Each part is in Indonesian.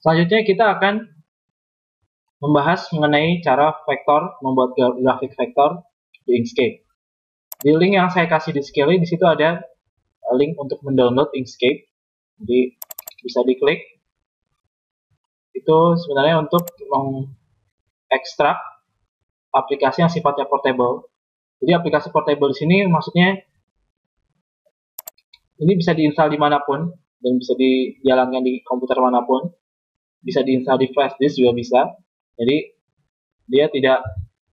Selanjutnya kita akan membahas mengenai cara vektor, membuat grafik vektor di Inkscape. Di link yang saya kasih di sekali, di situ ada link untuk mendownload Inkscape. Jadi bisa diklik. Itu sebenarnya untuk mengekstrak aplikasi yang sifatnya portable. Jadi aplikasi portable di sini maksudnya ini bisa diinstal dimanapun dan bisa dijalankan di komputer manapun. Bisa diinstal di flash disk juga bisa. Jadi dia tidak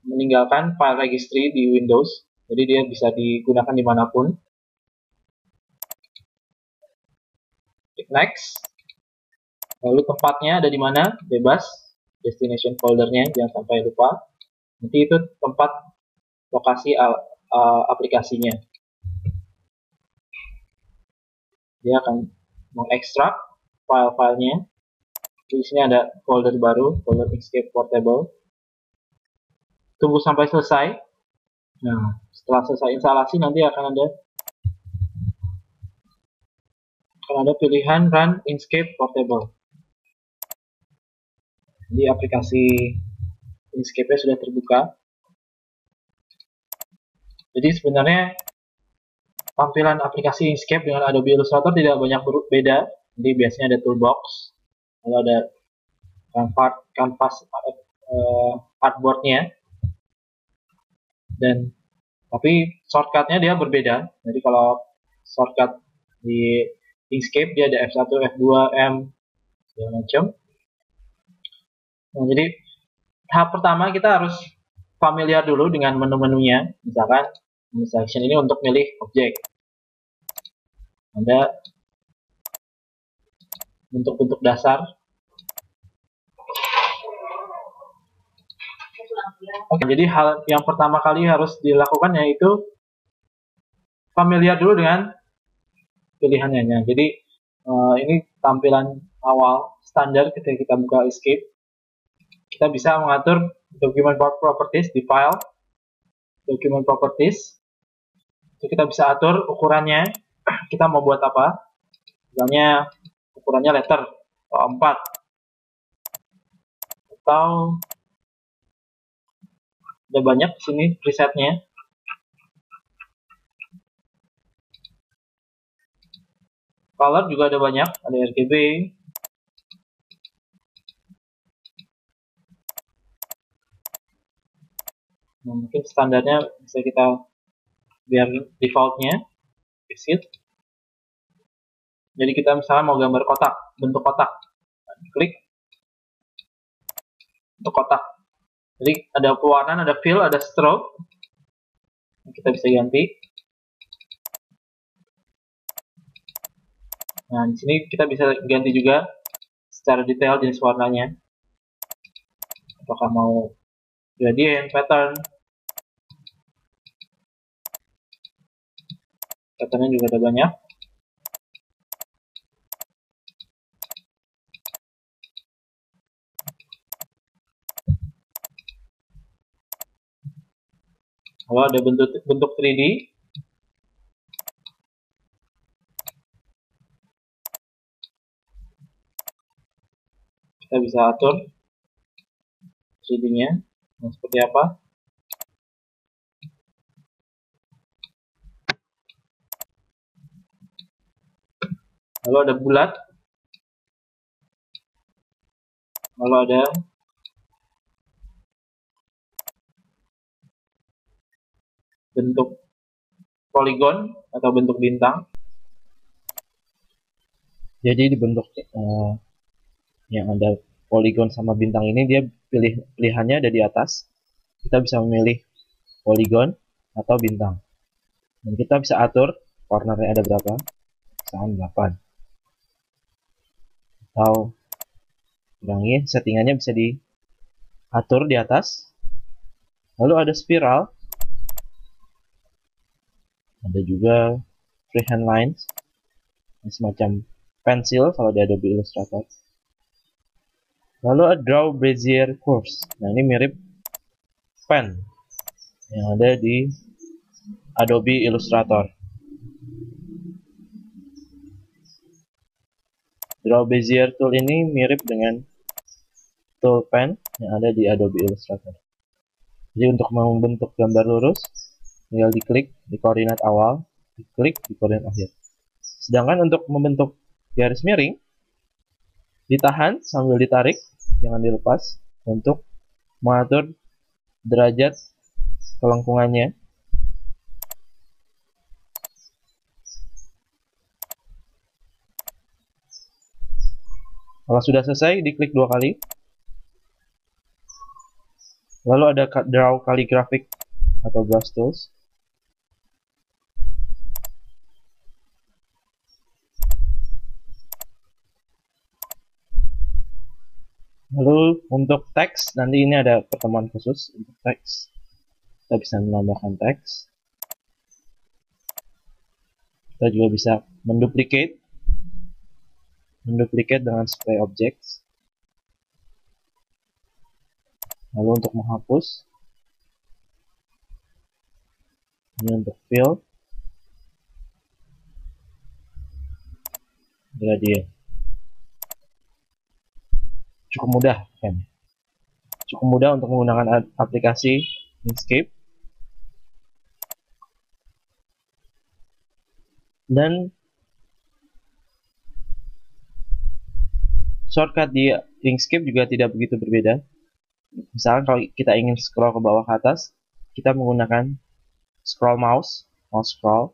meninggalkan file registry di Windows. Jadi dia bisa digunakan dimanapun. Klik next. Lalu tempatnya ada di mana? Bebas. Destination foldernya jangan sampai lupa. Nanti itu tempat lokasi aplikasinya. Dia akan mengekstrak file-filenya. Di sini ada folder baru, folder Inkscape Portable. Tunggu sampai selesai. Nah, setelah selesai instalasi nanti akan ada pilihan Run Inkscape Portable. Jadi aplikasi Inkscape-nya sudah terbuka. Jadi sebenarnya tampilan aplikasi Inkscape dengan Adobe Illustrator tidak banyak berbeda. Jadi biasanya ada toolbox, lalu ada canvas artboard-nya, dan tapi shortcut-nya dia berbeda. Jadi kalau shortcut di Inkscape dia ada F1, F2, M, segala macam. Nah, jadi tahap pertama kita harus familiar dulu dengan menu-menunya. Misalkan menu selection ini untuk milih objek. Ada bentuk-bentuk dasar. Oke, jadi hal yang pertama kali harus dilakukan yaitu familiar dulu dengan pilihannya. Jadi ini tampilan awal standar ketika kita buka Inkscape. Kita bisa mengatur document properties di file, document properties. Itu kita bisa atur ukurannya. Kita mau buat apa? Misalnya ukurannya letter atau 4 atau ada banyak di sini presetnya. Color juga ada banyak, ada RGB. Nah, mungkin standarnya bisa kita biar defaultnya exit. Jadi kita misalnya mau gambar kotak, bentuk kotak, klik untuk kotak. Jadi ada pewarnaan, ada fill, ada stroke. Kita bisa ganti. Nah, di sini kita bisa ganti juga secara detail jenis warnanya. Apakah mau gradient, pattern. Patternnya juga ada banyak. Lalu ada bentuk 3D. Kita bisa atur 3D-nya seperti apa. Lalu ada bulat. Lalu ada bentuk poligon atau bentuk bintang. Jadi di bentuk yang ada poligon sama bintang ini dia pilihannya ada di atas. Kita bisa memilih poligon atau bintang. Dan kita bisa atur cornernya ada berapa. Misalkan 8. Atau kurangin, settingannya bisa diatur di atas. Lalu ada spiral. Ada juga freehand lines. Ini semacam pensil kalau di Adobe Illustrator. Lalu ada draw bezier curves. Nah, ini mirip pen yang ada di Adobe Illustrator. Draw Bezier tool ini mirip dengan tool pen yang ada di Adobe Illustrator. Jadi untuk membentuk gambar lurus, tinggal diklik di koordinat awal, diklik di koordinat akhir. Sedangkan untuk membentuk garis miring, ditahan sambil ditarik, jangan dilepas, untuk mengatur derajat kelengkungannya. Kalau sudah selesai, diklik 2 kali. Lalu ada Draw Calligraphic atau Brush Tools. Lalu untuk teks, nanti ini ada pertemuan khusus untuk teks. Kita bisa menambahkan teks. Kita juga bisa menduplicate dengan spray objects. Lalu untuk menghapus, ini untuk fill, gradient. Cukup mudah kan? Cukup mudah untuk menggunakan aplikasi Inkscape. Dan shortcut di Inkscape juga tidak begitu berbeda. Misalkan kalau kita ingin scroll ke bawah ke atas, kita menggunakan scroll mouse scroll.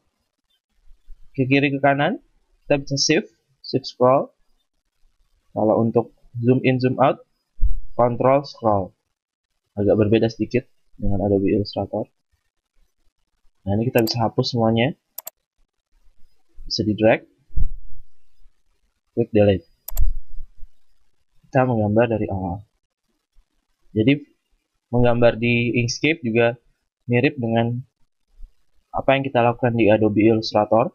Ke kiri ke kanan, kita bisa shift scroll. Kalau untuk zoom in zoom out, control scroll. Agak berbeda sedikit dengan Adobe Illustrator. Nah, ini kita bisa hapus semuanya. Bisa di drag, klik delete. Kita menggambar dari awal. Jadi menggambar di Inkscape juga mirip dengan apa yang kita lakukan di Adobe Illustrator.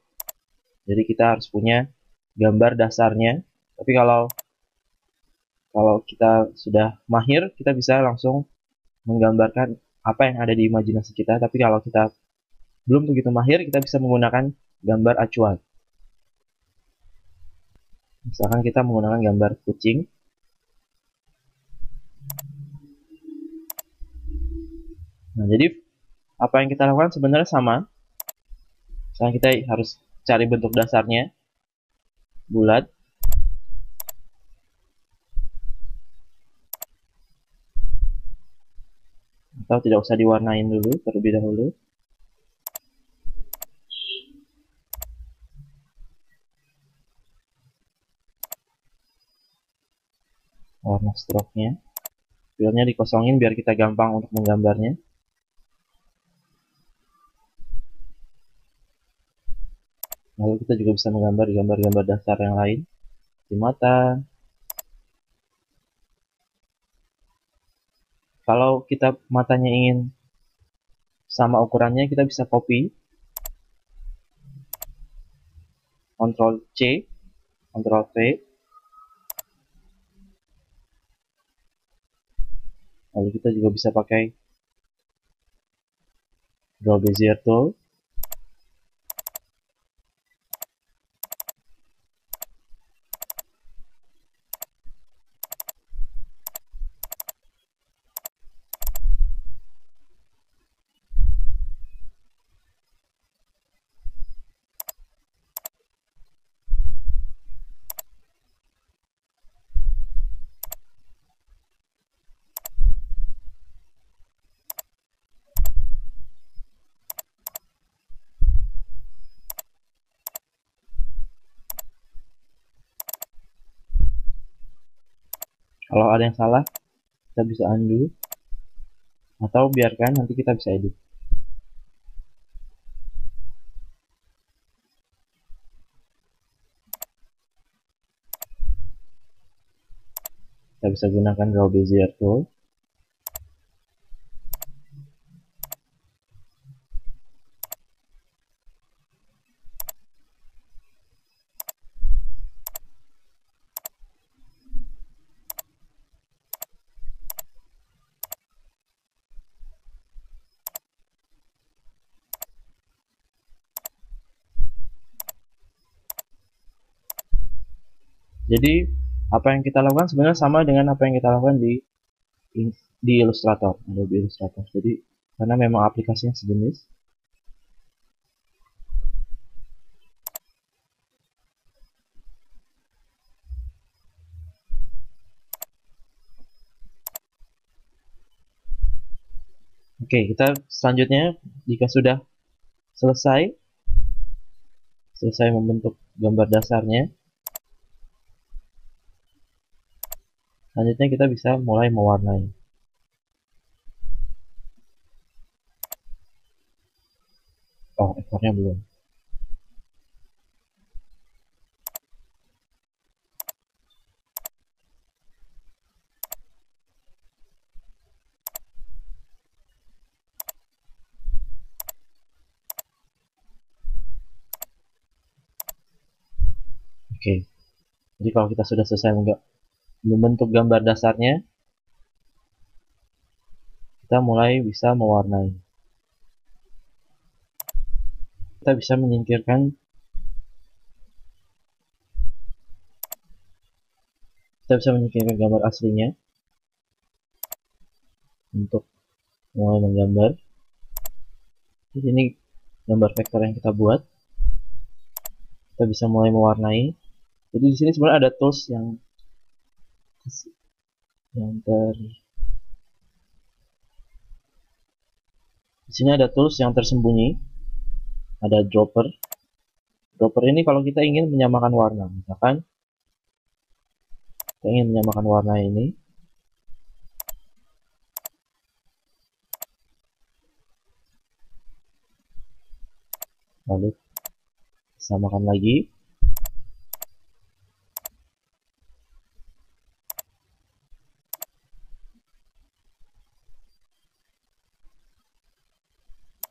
Jadi kita harus punya gambar dasarnya. Tapi kalau kita sudah mahir, kita bisa langsung menggambarkan apa yang ada di imajinasi kita. Tapi kalau kita belum begitu mahir, kita bisa menggunakan gambar acuan. Misalkan kita menggunakan gambar kucing. Nah, jadi apa yang kita lakukan sebenarnya sama. Misalkan kita harus cari bentuk dasarnya, bulat. Atau tidak usah diwarnain dulu terlebih dahulu. Warna stroke-nya. Fillnya dikosongin biar kita gampang untuk menggambarnya. Lalu kita juga bisa menggambar gambar-gambar dasar yang lain. Di mata. Kalau kita matanya ingin sama ukurannya, kita bisa copy. Ctrl C, Ctrl V. Lalu kita juga bisa pakai Draw Bezier tool. Kalau ada yang salah, kita bisa undo. Atau biarkan, nanti kita bisa edit. Kita bisa gunakan Draw Bezier tool. Jadi apa yang kita lakukan sebenarnya sama dengan apa yang kita lakukan di Illustrator, Adobe Illustrator. Jadi karena memang aplikasinya sejenis. Oke, kita selanjutnya jika sudah selesai membentuk gambar dasarnya, selanjutnya kita bisa mulai mewarnai. Oh, ekornya belum. Oke, jadi kalau kita sudah selesai membentuk gambar dasarnya, kita mulai bisa mewarnai. Kita bisa menyingkirkan gambar aslinya untuk mulai menggambar. Di sini gambar vektor yang kita buat. Kita bisa mulai mewarnai. Jadi di sini sebenarnya ada tools yang di sini ada tools yang tersembunyi. Ada dropper. Dropper ini kalau kita ingin menyamakan warna, misalkan kita ingin menyamakan warna ini, lalu samakan lagi.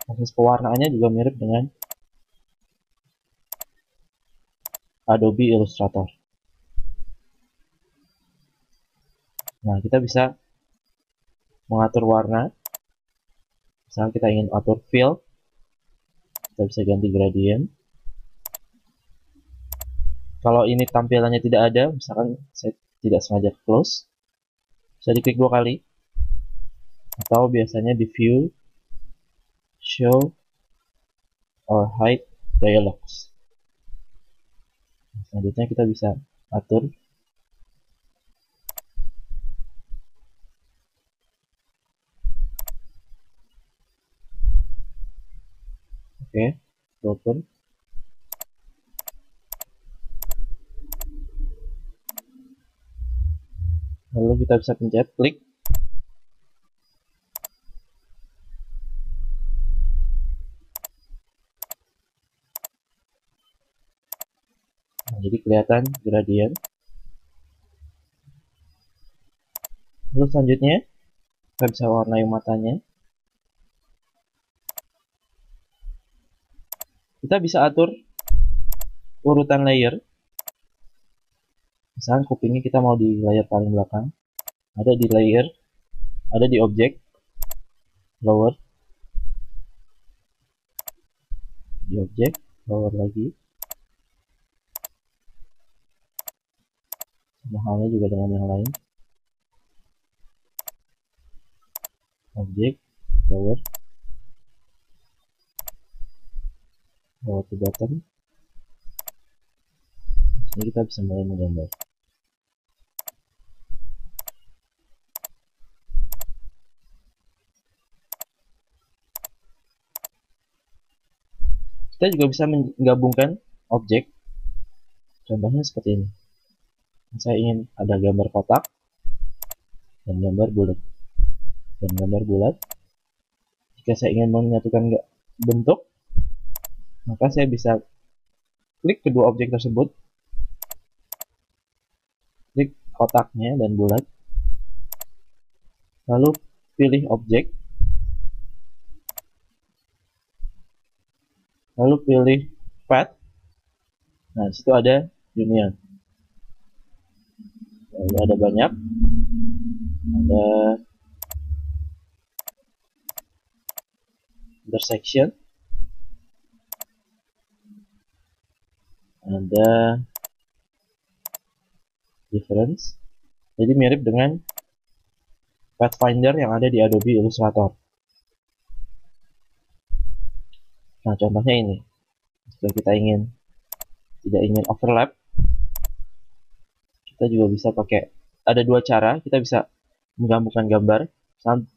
Proses pewarnaannya juga mirip dengan Adobe Illustrator. Nah, kita bisa mengatur warna. Misalnya kita ingin atur fill, kita bisa ganti gradient. Kalau ini tampilannya tidak ada, misalkan saya tidak sengaja close, bisa diklik 2 kali. Atau biasanya di view, show, or hide dialogs. Selanjutnya kita bisa atur open. Lalu kita bisa pencet klik. Nah, jadi kelihatan gradient. Lalu selanjutnya kita bisa warnai matanya. Kita bisa atur urutan layer. Misalnya kupingnya kita mau di layer paling belakang, ada di layer, ada di object, lower, di object, lower lagi. Sama halnya juga dengan yang lain. Object, lower to bottom. Ini kita bisa mulai menggambar. Kita juga bisa menggabungkan objek. Contohnya seperti ini. Saya ingin ada gambar kotak dan gambar bulat. Jika saya ingin menyatukan bentuk, maka saya bisa klik kedua objek tersebut, klik kotaknya dan bulat, lalu pilih objek, lalu pilih path. Nah, disitu ada union. Lalu ada banyak, ada intersection, ada difference. Jadi mirip dengan Pathfinder yang ada di Adobe Illustrator. Nah, contohnya ini. Jika kita tidak ingin overlap, kita juga bisa pakai, ada dua cara. Kita bisa menggabungkan gambar,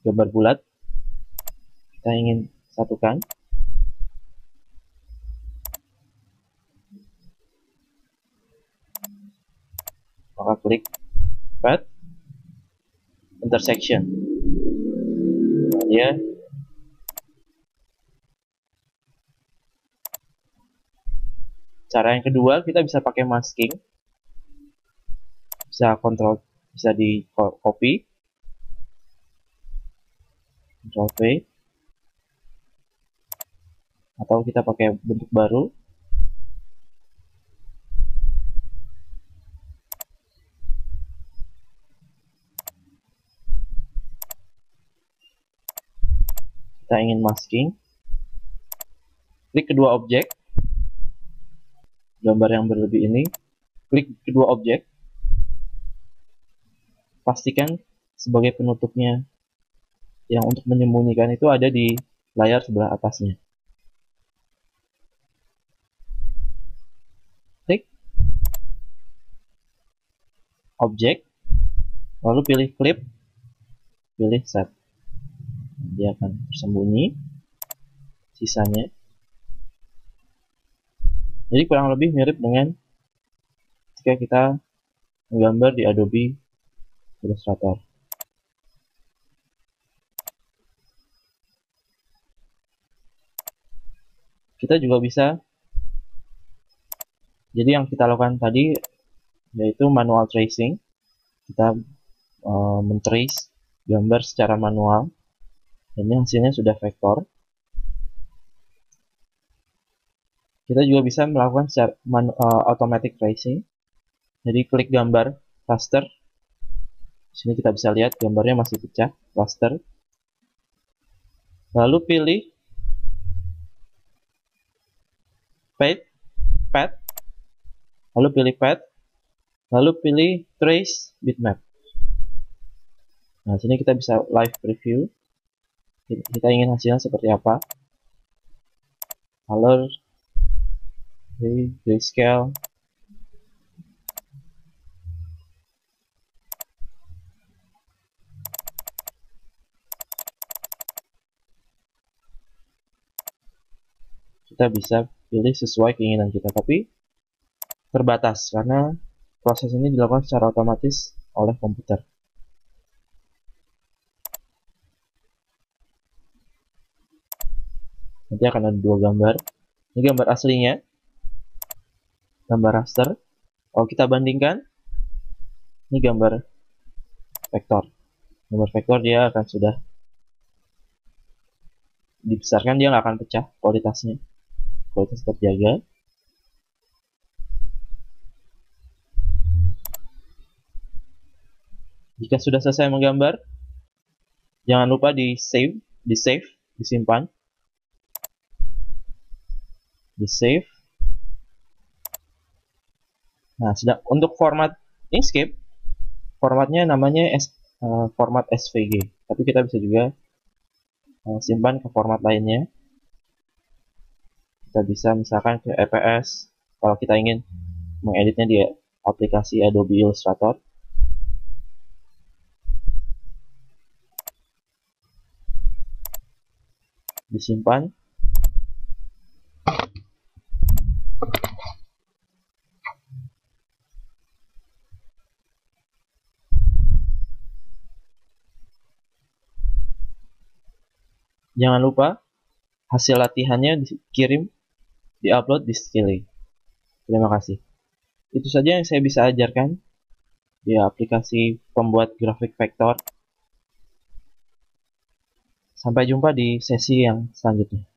gambar bulat. Kita ingin satukan. Maka klik Path Intersection. Nah, dia cara yang kedua, kita bisa pakai masking. Bisa di copy, Ctrl V, atau kita pakai bentuk baru. Kita ingin masking, klik kedua objek, gambar yang berlebih ini, klik kedua objek, pastikan sebagai penutupnya yang untuk menyembunyikan itu ada di layar sebelah atasnya. Klik objek, lalu pilih clip, pilih set. Dia akan tersembunyi sisanya. Jadi kurang lebih mirip dengan jika kita menggambar di Adobe Illustrator. Kita juga bisa, jadi yang kita lakukan tadi yaitu manual tracing. Kita men-trace gambar secara manual. Ini hasilnya sudah vektor. Kita juga bisa melakukan secara automatic tracing. Jadi klik gambar raster. Sini kita bisa lihat gambarnya masih pecah, raster. Lalu pilih path, lalu pilih path, lalu pilih trace bitmap. Nah, sini kita bisa live preview. Kita ingin hasilnya seperti apa. Color, grayscale. Kita bisa pilih sesuai keinginan kita, tapi terbatas karena proses ini dilakukan secara otomatis oleh komputer. Nanti akan ada dua gambar. Ini gambar aslinya, gambar raster. Kalau kita bandingkan, ini gambar vektor. Gambar vektor dia akan sudah dibesarkan, dia nggak akan pecah kualitasnya. Kualitas terjaga. Jika sudah selesai menggambar, jangan lupa disimpan. Nah, untuk format Inkscape, formatnya namanya format SVG. Tapi kita bisa juga simpan ke format lainnya. Kita bisa misalkan ke EPS kalau kita ingin mengeditnya di aplikasi Adobe Illustrator. Disimpan. Jangan lupa hasil latihannya dikirim, diupload di Skillly. Terima kasih. Itu saja yang saya bisa ajarkan di aplikasi pembuat grafik vektor. Sampai jumpa di sesi yang selanjutnya.